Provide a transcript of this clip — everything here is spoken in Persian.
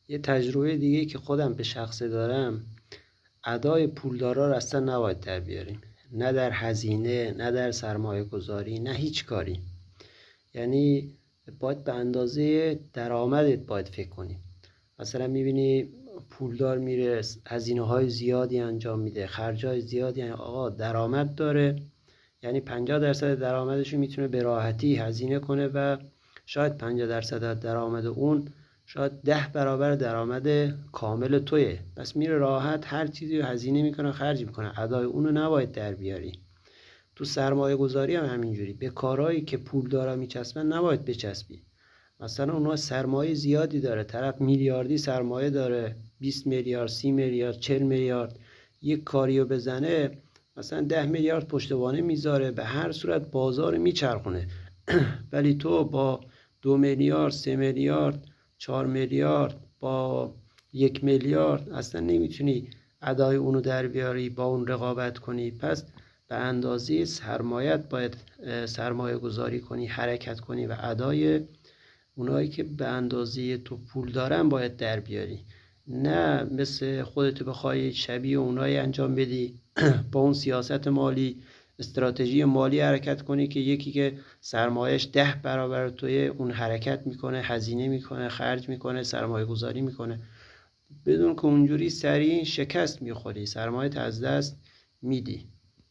یه تجربه دیگه که خودم به شخصه دارم، ادای پولدارا رو اصلا نباید در بیاریم، نه در هزینه، نه در سرمایه گذاری، نه هیچ کاری. یعنی باید به اندازه درآمدت باید فکر کنی. مثلا میبینی پولدار میره هزینه های زیادی انجام میده، خرج های زیادی، یعنی آقا درآمد داره، یعنی 50% درآمدش رو میتونه به راحتی هزینه کنه و شاید 50% درآمد اون شاید 10 برابر درآمد کامل تویه، پس میره راحت هر چیزی رو هزینه میکنه، خرج میکنه. ادای اونو نباید در بیاری. تو سرمایه گذاری هم همینجوری، به کارهایی که پولدارا میچسبن نباید بچسبی. مثلا اونها سرمایه زیادی داره، طرف میلیاردی سرمایه داره، 20 میلیارد، 30 میلیارد، 40 میلیارد، یک کاریو بزنه مثلا 10 میلیارد پشتوانه میذاره، به هر صورت بازار میچرخونه. ولی تو با 2 میلیارد، 3 میلیارد، 4 میلیارد، با 1 میلیارد اصلا نمیتونی ادای اونو در بیاری، با اون رقابت کنی. پس به اندازه سرمایت باید سرمایه گذاری کنی، حرکت کنی و ادای اونایی که به اندازه تو پول دارن باید در بیاری، نه مثل خودتو بخوای شبیه اونایی انجام بدی با اون سیاست مالی، استراتژی مالی حرکت کنی که یکی که سرمایهش 10 برابر توی اون حرکت میکنه، هزینه میکنه، خرج میکنه، سرمایه گذاری میکنه، بدون که اونجوری سریع شکست میخوری، سرمایه‌ت از دست میدی.